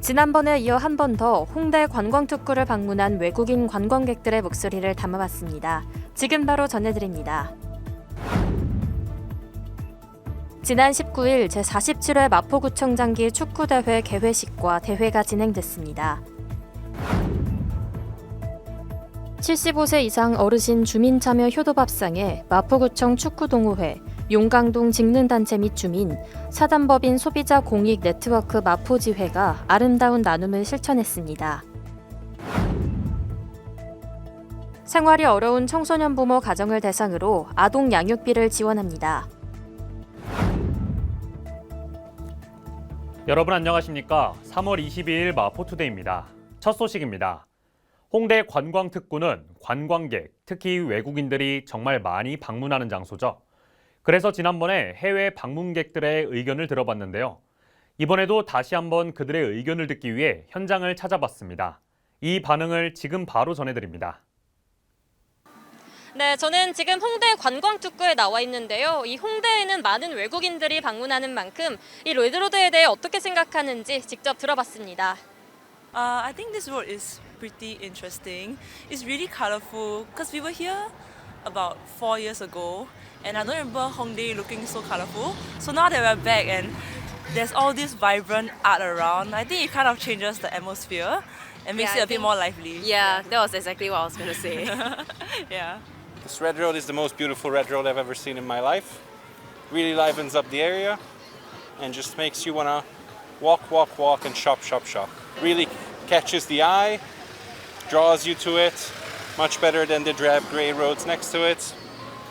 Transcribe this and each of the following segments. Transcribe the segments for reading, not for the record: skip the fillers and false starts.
지난번에 이어 한 번 더 홍대 관광특구를 방문한 외국인 관광객들의 목소리를 담아봤습니다. 지금 바로 전해드립니다. 지난 19일 제47회 마포구청장기 축구대회 개회식과 대회가 진행됐습니다. 75세 이상 어르신 주민참여 효도밥상에 마포구청 축구동호회, 용강동 직능단체 및 주민, 사단법인 소비자 공익 네트워크 마포지회가 아름다운 나눔을 실천했습니다. 생활이 어려운 청소년 부모 가정을 대상으로 아동 양육비를 지원합니다. 여러분 안녕하십니까? 3월 22일 마포투데이입니다. 첫 소식입니다. 홍대 관광특구는 관광객, 특히 외국인들이 정말 많이 방문하는 장소죠. 그래서 지난번에 해외 방문객들의 의견을 들어봤는데요. 이번에도 다시 한번 그들의 의견을 듣기 위해 현장을 찾아봤습니다. 이 반응을 지금 바로 전해드립니다. 네, 저는 지금 홍대 관광특구에 나와 있는데요. 이 홍대에는 많은 외국인들이 방문하는 만큼 이 레드로드에 대해 어떻게 생각하는지 직접 들어봤습니다. I think this road is pretty interesting. It's really colorful because we were here about 4 years ago and I don't remember Hongdae looking so colorful. So now that we're back and there's all this vibrant art around, I think it kind of changes the atmosphere and makes it a bit more lively. Yeah, that was exactly what I was going to say. Yeah. This red road is the most beautiful red road I've ever seen in my life. Really livens up the area and just makes you want to walk and shop. Really catches the eye, draws you to it, much better than the drab grey roads next to it,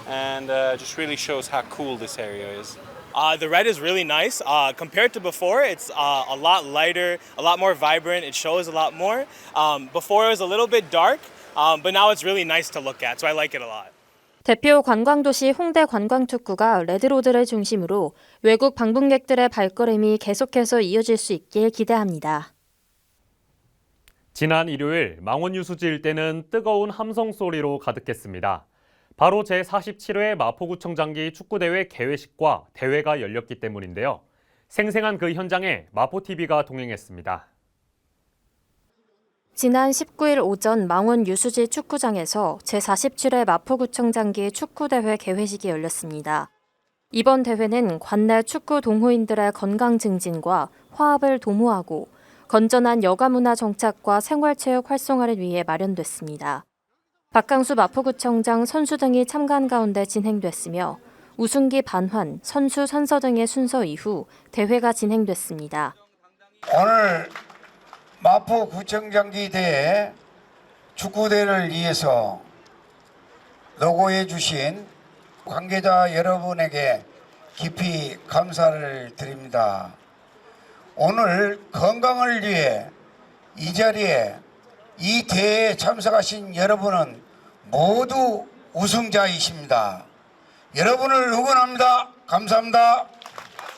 and just really shows how cool this area is. The red is really nice. Compared to before, it's a lot lighter, a lot more vibrant. It shows a lot more. Before it was a little bit dark, but now it's really nice to look at, so I like it a lot. 대표 관광도시 홍대 관광특구가 레드로드를 중심으로 외국 방문객들의 발걸음이 계속해서 이어질 수 있길 기대합니다. 지난 일요일 망원유수지 일대는 뜨거운 함성 소리로 가득했습니다. 바로 제47회 마포구청장기 축구대회 개회식과 대회가 열렸기 때문인데요. 생생한 그 현장에 마포TV가 동행했습니다. 지난 19일 오전 망원유수지 축구장에서 제47회 마포구청장기 축구대회 개회식이 열렸습니다. 이번 대회는 관내 축구 동호인들의 건강 증진과 화합을 도모하고 건전한 여가문화 정착과 생활체육 활성화를 위해 마련됐습니다. 박강수 마포구청장 선수 등이 참가한 가운데 진행됐으며 우승기 반환, 선수 선서 등의 순서 이후 대회가 진행됐습니다. 오늘 마포구청장기 대회 축구대회를 위해서 노고해 주신 관계자 여러분에게 깊이 감사를 드립니다. 오늘 건강을 위해 이 자리에 이 대회에 참석하신 여러분은 모두 우승자이십니다. 여러분을 응원합니다. 감사합니다.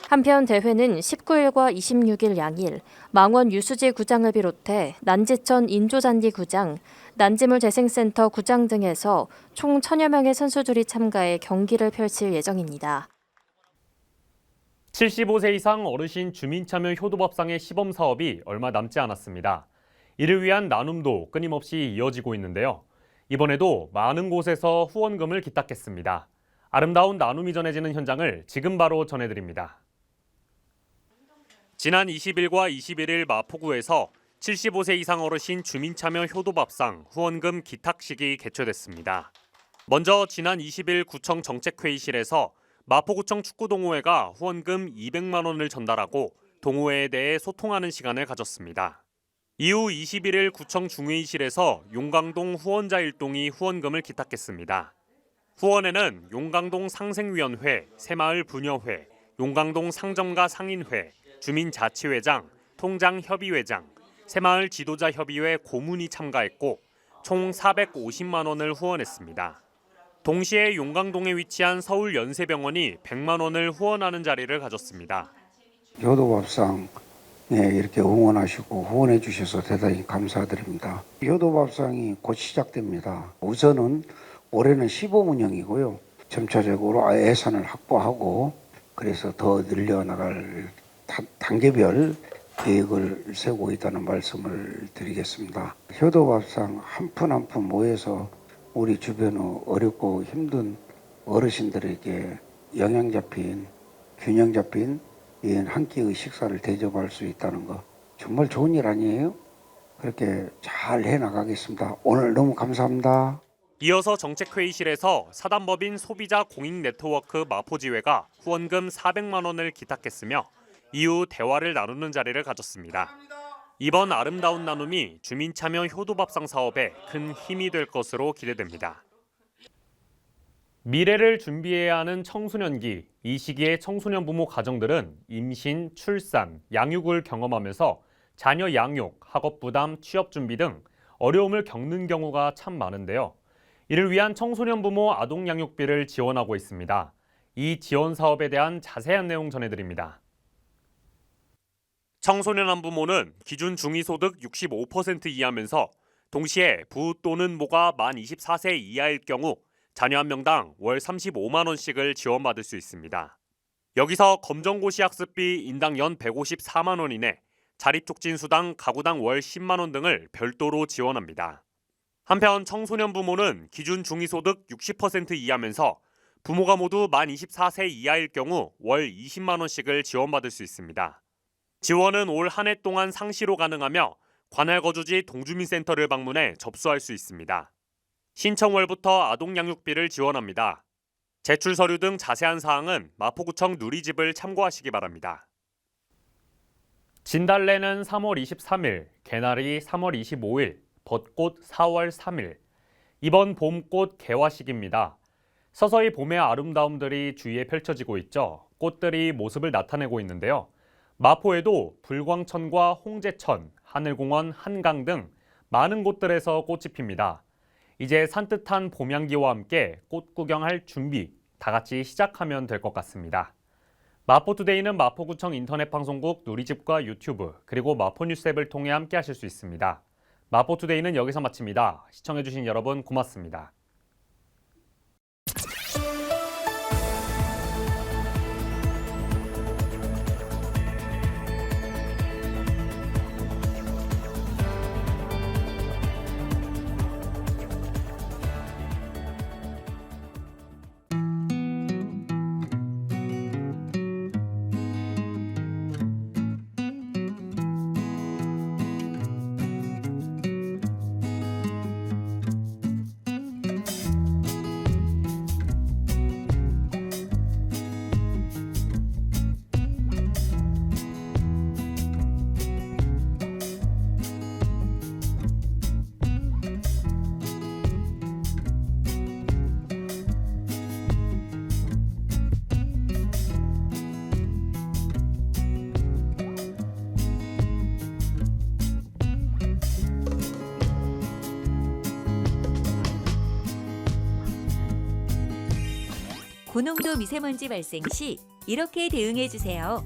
한편 대회는 19일과 26일 양일 망원 유수지 구장을 비롯해 난지천 인조잔디 구장, 난지물재생센터 구장 등에서 총 1000여 명의 선수들이 참가해 경기를 펼칠 예정입니다. 75세 이상 어르신 주민참여 효도밥상의 시범 사업이 얼마 남지 않았습니다. 이를 위한 나눔도 끊임없이 이어지고 있는데요. 이번에도 많은 곳에서 후원금을 기탁했습니다. 아름다운 나눔이 전해지는 현장을 지금 바로 전해드립니다. 지난 20일과 21일 마포구에서 75세 이상 어르신 주민참여 효도밥상 후원금 기탁식이 개최됐습니다. 먼저 지난 20일 구청 정책회의실에서 마포구청 축구동호회가 후원금 200만 원을 전달하고 동호회에 대해 소통하는 시간을 가졌습니다. 이후 21일 구청 중회의실에서 용강동 후원자 일동이 후원금을 기탁했습니다. 후원에는 용강동 상생위원회, 새마을 부녀회, 용강동 상점가 상인회, 주민자치회장, 통장협의회장, 새마을 지도자협의회 고문이 참가했고 총 450만 원을 후원했습니다. 동시에 용강동에 위치한 서울연세병원이 100만 원을 후원하는 자리를 가졌습니다. 효도밥상 이렇게 응원하시고 후원해 주셔서 대단히 감사드립니다. 효도밥상이 곧 시작됩니다. 우선은 올해는 시범 운영이고요. 점차적으로 예산을 확보하고 그래서 더 늘려나갈 단계별 계획을 세우고 있다는 말씀을 드리겠습니다. 효도밥상 한 푼 한 푼 모여서 우리 주변의 어렵고 힘든 어르신들에게 영양 잡힌, 균형 잡힌 한 끼의 식사를 대접할 수 있다는 거 정말 좋은 일 아니에요? 그렇게 잘 해나가겠습니다. 오늘 너무 감사합니다. 이어서 정책회의실에서 사단법인 소비자 공익네트워크 마포지회가 후원금 400만 원을 기탁했으며 이후 대화를 나누는 자리를 가졌습니다. 이번 아름다운 나눔이 주민참여 효도밥상 사업에 큰 힘이 될 것으로 기대됩니다. 미래를 준비해야 하는 청소년기, 이 시기에 청소년 부모 가정들은 임신, 출산, 양육을 경험하면서 자녀 양육, 학업 부담, 취업 준비 등 어려움을 겪는 경우가 참 많은데요. 이를 위한 청소년 부모 아동 양육비를 지원하고 있습니다. 이 지원 사업에 대한 자세한 내용 전해드립니다. 청소년 한부모는 기준 중위소득 65% 이하면서 동시에 부 또는 모가 만 24세 이하일 경우 자녀 한 명당 월 35만 원씩을 지원받을 수 있습니다. 여기서 검정고시 학습비 인당 연 154만 원 이내, 자립촉진수당 가구당 월 10만 원 등을 별도로 지원합니다. 한편 청소년 부모는 기준 중위소득 60% 이하면서 부모가 모두 만 24세 이하일 경우 월 20만 원씩을 지원받을 수 있습니다. 지원은 올 한 해 동안 상시로 가능하며 관할 거주지 동주민센터를 방문해 접수할 수 있습니다. 신청월부터 아동양육비를 지원합니다. 제출 서류 등 자세한 사항은 마포구청 누리집을 참고하시기 바랍니다. 진달래는 3월 23일, 개나리 3월 25일, 벚꽃 4월 3일. 이번 봄꽃 개화 시기입니다. 서서히 봄의 아름다움들이 주위에 펼쳐지고 있죠. 꽃들이 모습을 나타내고 있는데요. 마포에도 불광천과 홍제천, 하늘공원, 한강 등 많은 곳들에서 꽃이 핍니다. 이제 산뜻한 봄향기와 함께 꽃 구경할 준비 다 같이 시작하면 될 것 같습니다. 마포투데이는 마포구청 인터넷 방송국 누리집과 유튜브 그리고 마포뉴스 앱을 통해 함께 하실 수 있습니다. 마포투데이는 여기서 마칩니다. 시청해주신 여러분 고맙습니다. 고농도 미세먼지 발생 시 이렇게 대응해 주세요.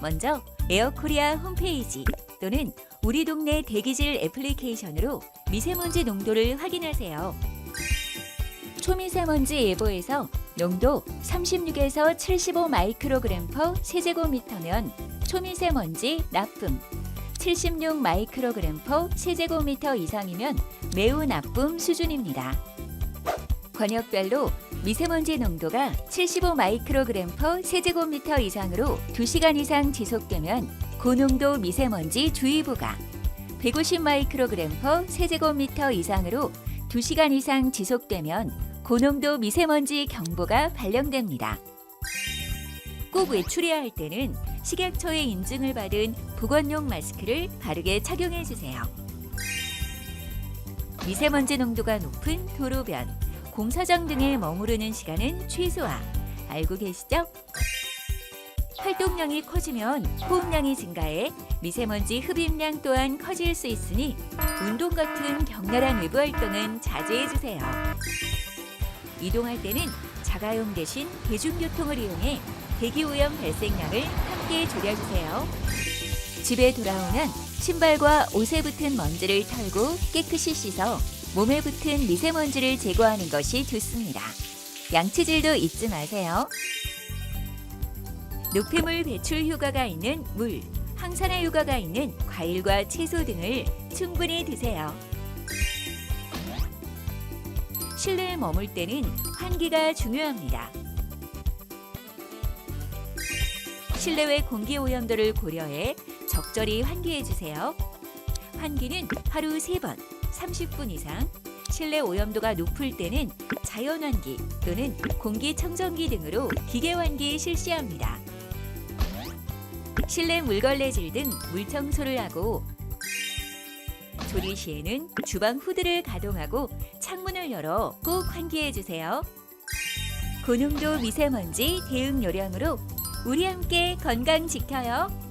먼저 에어코리아 홈페이지 또는 우리 동네 대기질 애플리케이션으로 미세먼지 농도를 확인하세요. 초미세먼지 예보에서 농도 36에서 75 마이크로그램 퍼 세제곱미터면 초미세먼지 나쁨, 76 마이크로그램 퍼 세제곱미터 이상이면 매우 나쁨 수준입니다. 권역별로 미세먼지 농도가 75 마이크로그램 퍼 세제곱미터 이상으로 2시간 이상 지속되면 고농도 미세먼지 주의보가, 150 마이크로그램 퍼 세제곱미터 이상으로 2시간 이상 지속되면 고농도 미세먼지 경보가 발령됩니다. 꼭 외출해야 할 때는 식약처의 인증을 받은 보건용 마스크를 바르게 착용해 주세요. 미세먼지 농도가 높은 도로변, 공사장 등에 머무르는 시간은 최소화. 알고 계시죠? 활동량이 커지면 호흡량이 증가해 미세먼지 흡입량 또한 커질 수 있으니 운동 같은 격렬한 외부 활동은 자제해 주세요. 이동할 때는 자가용 대신 대중교통을 이용해 대기오염 발생량을 함께 줄여주세요. 집에 돌아오면 신발과 옷에 붙은 먼지를 털고 깨끗이 씻어 몸에 붙은 미세먼지를 제거하는 것이 좋습니다. 양치질도 잊지 마세요. 노폐물 배출 효과가 있는 물, 항산화 효과가 있는 과일과 채소 등을 충분히 드세요. 실내에 머물 때는 환기가 중요합니다. 실내외 공기 오염도를 고려해 적절히 환기해 주세요. 환기는 하루 3번, 30분 이상, 실내 오염도가 높을 때는 자연환기 또는 공기청정기 등으로 기계환기 실시합니다. 실내 물걸레질 등 물청소를 하고 조리 시에는 주방 후드를 가동하고 창문을 열어 꼭 환기해 주세요. 고농도 미세먼지 대응 요령으로 우리 함께 건강 지켜요.